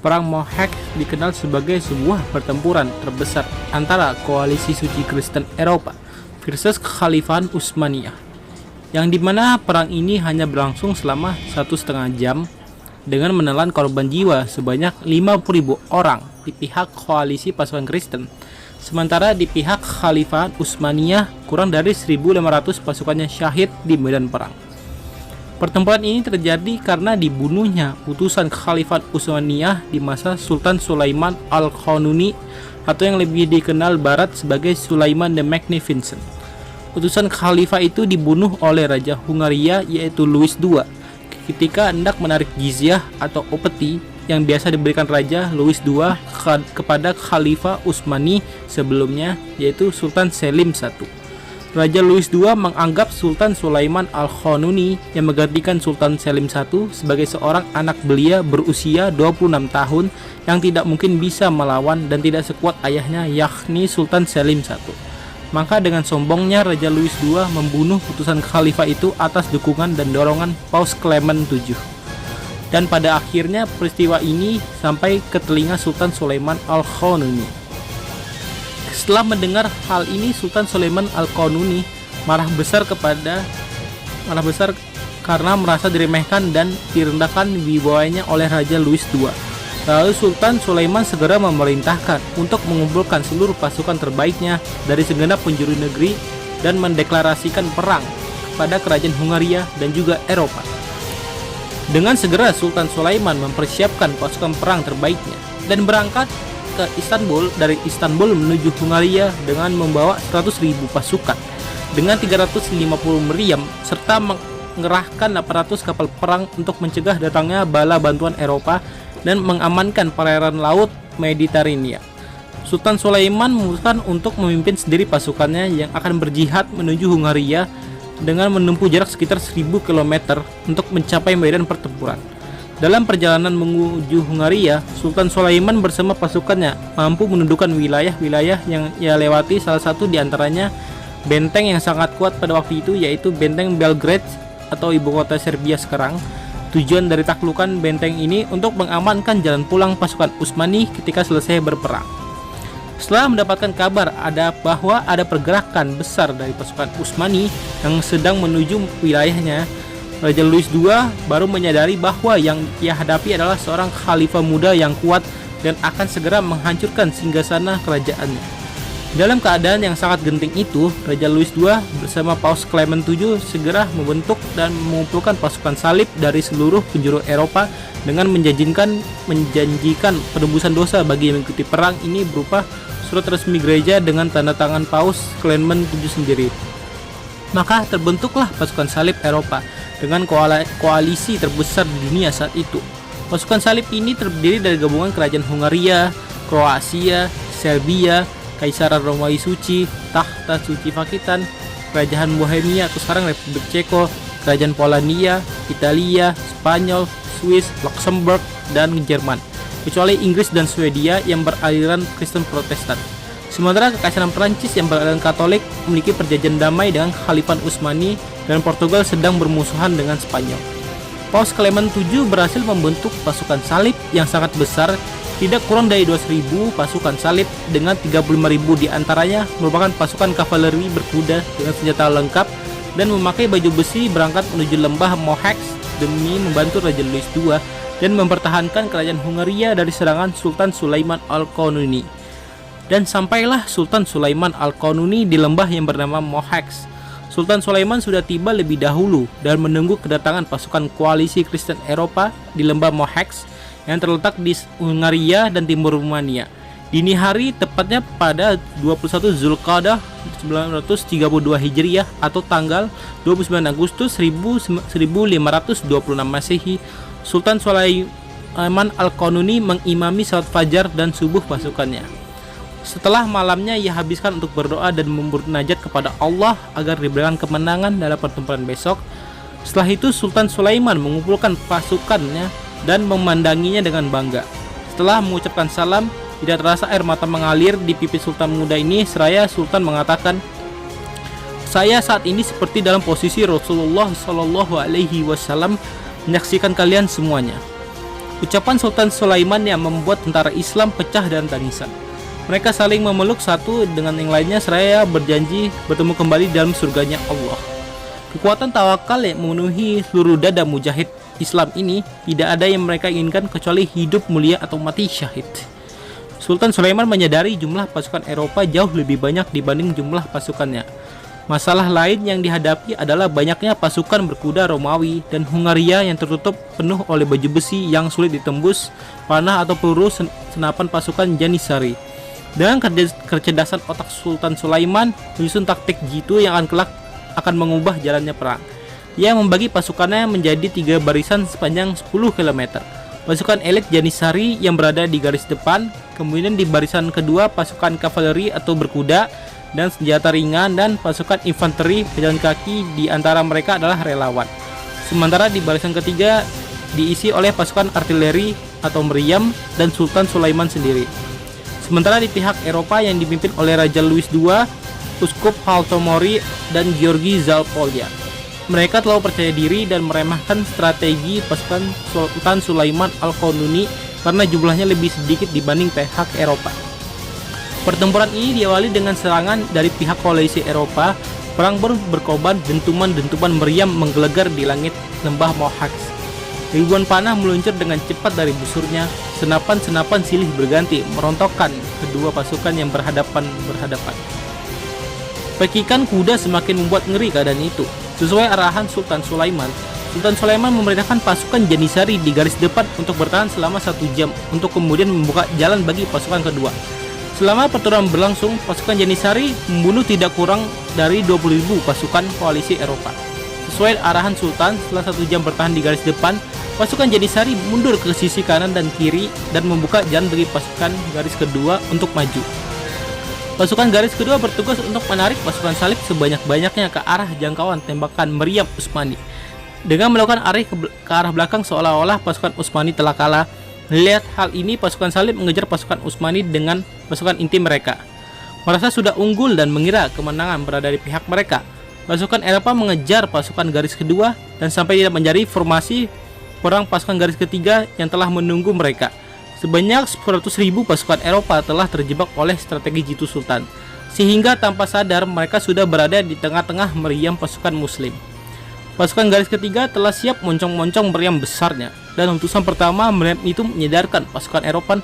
Perang Mohacs dikenal sebagai sebuah pertempuran terbesar antara koalisi suci Kristen Eropa versus Kekhalifahan Utsmaniyah, yang dimana perang ini hanya berlangsung selama 1,5 jam dengan menelan korban jiwa sebanyak 50.000 orang di pihak koalisi pasukan Kristen, sementara di pihak Kekhalifahan Utsmaniyah kurang dari 1.500 pasukannya syahid di medan perang. Pertempuran ini terjadi karena dibunuhnya utusan Kekhalifahan Utsmaniyah di masa Sultan Sulaiman Al-Qanuni atau yang lebih dikenal barat sebagai Sulaiman the Magnificent. Utusan khalifah itu dibunuh oleh Raja Hungaria yaitu Louis II ketika hendak menarik jizyah atau upeti yang biasa diberikan Raja Louis II kepada Khalifah Utsmani sebelumnya yaitu Sultan Selim I. Raja Louis II menganggap Sultan Sulaiman Al-Qanuni yang menggantikan Sultan Selim I sebagai seorang anak belia berusia 26 tahun yang tidak mungkin bisa melawan dan tidak sekuat ayahnya yakni Sultan Selim I. Maka dengan sombongnya Raja Louis II membunuh putusan khalifah itu atas dukungan dan dorongan Paus Clement VII. Dan pada akhirnya peristiwa ini sampai ke telinga Sultan Sulaiman Al-Qanuni. Setelah mendengar hal ini, Sultan Sulaiman Al-Qanuni marah besar karena merasa diremehkan dan direndahkan wibawanya oleh Raja Louis II. Lalu Sultan Sulaiman segera memerintahkan untuk mengumpulkan seluruh pasukan terbaiknya dari segenap penjuru negeri dan mendeklarasikan perang kepada kerajaan Hungaria dan juga Eropa. Dengan segera Sultan Sulaiman mempersiapkan pasukan perang terbaiknya dan berangkat ke Istanbul dari Istanbul menuju Hungaria dengan membawa 100.000 pasukan dengan 350 meriam serta mengerahkan 800 kapal perang untuk mencegah datangnya bala bantuan Eropa dan mengamankan perairan laut Mediterania. Sultan Sulaiman memutuskan untuk memimpin sendiri pasukannya yang akan berjihad menuju Hungaria dengan menempuh jarak sekitar 1.000 km untuk mencapai medan pertempuran. Dalam perjalanan menuju Hungaria, Sultan Sulaiman bersama pasukannya mampu menundukkan wilayah-wilayah yang ia lewati, salah satu diantaranya benteng yang sangat kuat pada waktu itu yaitu benteng Belgrade atau ibu kota Serbia sekarang. Tujuan dari taklukan benteng ini untuk mengamankan jalan pulang pasukan Utsmani ketika selesai berperang. Setelah mendapatkan kabar bahwa ada pergerakan besar dari pasukan Utsmani yang sedang menuju wilayahnya, Raja Louis II baru menyadari bahwa yang ia hadapi adalah seorang khalifah muda yang kuat dan akan segera menghancurkan singgasana kerajaannya. Dalam keadaan yang sangat genting itu, Raja Louis II bersama Paus Clement VII segera membentuk dan mengumpulkan pasukan salib dari seluruh penjuru Eropa dengan menjanjikan penebusan dosa bagi yang mengikuti perang ini berupa surat resmi gereja dengan tanda tangan Paus Clement VII sendiri. Maka terbentuklah pasukan salib Eropa dengan koalisi terbesar di dunia saat itu. Pasukan salib ini terdiri dari gabungan kerajaan Hungaria, Kroasia, Serbia, Kaisaran Romawi Suci, Tahta Suci Vatikhan, Kerajaan Bohemia atau sekarang Republik Ceko, Kerajaan Polandia, Italia, Spanyol, Swiss, Luxembourg, dan Jerman, kecuali Inggris dan Swedia yang beraliran Kristen Protestan. Sementara Kekaisaran Prancis yang beraliran Katolik memiliki perjanjian damai dengan Khalifah Utsmani dan Portugal sedang bermusuhan dengan Spanyol. Paus Clement VII berhasil membentuk pasukan salib yang sangat besar, tidak kurang dari 200.000 pasukan salib dengan 35.000 diantaranya merupakan pasukan kavaleri berkuda dengan senjata lengkap dan memakai baju besi berangkat menuju lembah Mohacs demi membantu Raja Louis II dan mempertahankan kerajaan Hungaria dari serangan Sultan Sulaiman Al-Qanuni. Dan sampailah Sultan Sulaiman Al-Qanuni di lembah yang bernama Mohacs. Sultan Sulaiman sudah tiba lebih dahulu dan menunggu kedatangan pasukan koalisi Kristen Eropa di lembah Mohacs yang terletak di Hungaria dan timur Rumania. Dini hari, tepatnya pada 21 Zulqa'dah 932 Hijriah atau tanggal 29 Agustus 1526 Masehi, Sultan Sulaiman Al-Qanuni mengimami salat fajar dan subuh pasukannya. Setelah malamnya ia habiskan untuk berdoa dan bermunajat kepada Allah agar diberikan kemenangan dalam pertempuran besok. Setelah itu Sultan Sulaiman mengumpulkan pasukannya dan memandanginya dengan bangga. Setelah mengucapkan salam, tidak terasa air mata mengalir di pipi Sultan muda ini seraya Sultan mengatakan, "Saya saat ini seperti dalam posisi Rasulullah Shallallahu Alaihi Wasallam menyaksikan kalian semuanya." Ucapan Sultan Sulaiman yang membuat tentara Islam pecah dan tangisan. Mereka saling memeluk satu dengan yang lainnya seraya berjanji bertemu kembali dalam surganya Allah. Kekuatan tawakal yang memenuhi seluruh dada mujahid Islam ini tidak ada yang mereka inginkan kecuali hidup mulia atau mati syahid. Sultan Sulaiman menyadari jumlah pasukan Eropa jauh lebih banyak dibanding jumlah pasukannya. Masalah lain yang dihadapi adalah banyaknya pasukan berkuda Romawi dan Hungaria yang tertutup penuh oleh baju besi yang sulit ditembus panah atau peluru senapan pasukan Janissary. Dengan kecerdasan otak Sultan Sulaiman menyusun taktik jitu yang akan mengubah jalannya perang. Ia membagi pasukannya menjadi 3 barisan sepanjang 10 km. Pasukan elit Janissary yang berada di garis depan, kemudian di barisan kedua pasukan kavaleri atau berkuda dan senjata ringan, dan pasukan infanteri pejalan kaki di antara mereka adalah relawan. Sementara di barisan ketiga diisi oleh pasukan artileri atau meriam dan Sultan Sulaiman sendiri. Sementara di pihak Eropa yang dipimpin oleh Raja Louis II, Uskup Haltomori dan Georgi Zalpolya. Mereka terlalu percaya diri dan meremehkan strategi pasukan Sultan Sulaiman Al-Qanuni karena jumlahnya lebih sedikit dibanding pihak Eropa. Pertempuran ini diawali dengan serangan dari pihak koalisi Eropa. Perang berkorban, dentuman-dentuman meriam menggelegar di langit lembah Mohacs. Ribuan panah meluncur dengan cepat dari busurnya. Senapan-senapan silih berganti merontokkan kedua pasukan yang berhadapan. Pekikan kuda semakin membuat ngeri keadaan itu. Sesuai arahan Sultan Sulaiman memerintahkan pasukan Janissary di garis depan untuk bertahan selama 1 jam untuk kemudian membuka jalan bagi pasukan kedua. Selama pertempuran berlangsung, pasukan Janissary membunuh tidak kurang dari 20.000 pasukan koalisi Eropa. Sesuai arahan Sultan, setelah 1 jam bertahan di garis depan, pasukan Janissary mundur ke sisi kanan dan kiri dan membuka jalan bagi pasukan garis kedua untuk maju. Pasukan garis kedua bertugas untuk menarik pasukan salib sebanyak-banyaknya ke arah jangkauan tembakan meriam Utsmani. Dengan melakukan arah ke arah belakang seolah-olah pasukan Utsmani telah kalah. Melihat hal ini, pasukan salib mengejar pasukan Utsmani dengan pasukan inti mereka. Merasa sudah unggul dan mengira kemenangan berada di pihak mereka, pasukan Eropa mengejar pasukan garis kedua dan sampai tidak menjadi formasi perang pasukan garis ketiga yang telah menunggu mereka. Sebanyak 100.000 pasukan Eropa telah terjebak oleh strategi jitu Sultan, sehingga tanpa sadar mereka sudah berada di tengah-tengah meriam pasukan Muslim. Pasukan garis ketiga telah siap moncong-moncong meriam besarnya, dan letusan pertama meriam itu menyadarkan pasukan Eropa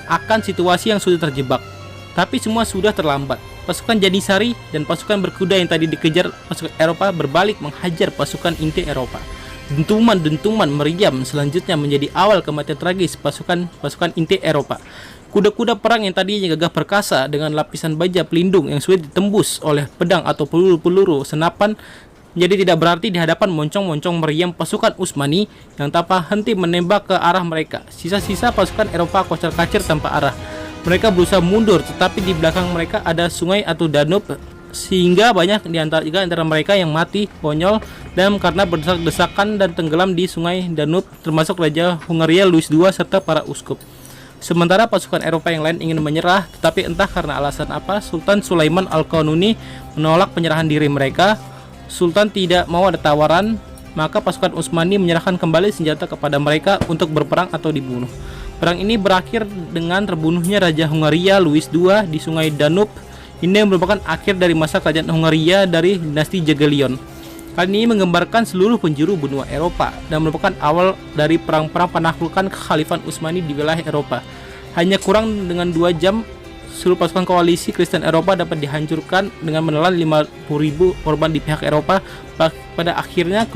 akan situasi yang sudah terjebak. Tapi semua sudah terlambat. Pasukan Janissary dan pasukan berkuda yang tadi dikejar pasukan Eropa berbalik menghajar pasukan inti Eropa. Dentuman-dentuman meriam selanjutnya menjadi awal kematian tragis pasukan inti Eropa. Kuda-kuda perang yang tadinya gagah perkasa dengan lapisan baja pelindung yang sulit ditembus oleh pedang atau peluru-peluru senapan menjadi tidak berarti di hadapan moncong-moncong meriam pasukan Utsmani yang tanpa henti menembak ke arah mereka. Sisa-sisa pasukan Eropa kocar-kacir tanpa arah. Mereka berusaha mundur, tetapi di belakang mereka ada sungai atau Danube, sehingga banyak di antara mereka yang mati konyol dan karena berdesak-desakan dan tenggelam di sungai Danube, termasuk Raja Hungaria Louis II serta para uskup. Sementara pasukan Eropa yang lain ingin menyerah, tetapi entah karena alasan apa, Sultan Sulaiman Al-Qanuni menolak penyerahan diri mereka. Sultan tidak mau ada tawaran, maka pasukan Utsmani menyerahkan kembali senjata kepada mereka untuk berperang atau dibunuh. Perang ini berakhir dengan terbunuhnya Raja Hungaria Louis II di sungai Danube. Ini merupakan akhir dari masa kerajaan Hungaria dari dinasti Jagiellon. Hal ini menggambarkan seluruh penjuru benua Eropa dan merupakan awal dari perang-perang penaklukan Kekhalifan Utsmani di wilayah Eropa. Hanya kurang dengan 2 jam, seluruh pasukan koalisi Kristen Eropa dapat dihancurkan dengan menelan 50.000 korban di pihak Eropa. Pada akhirnya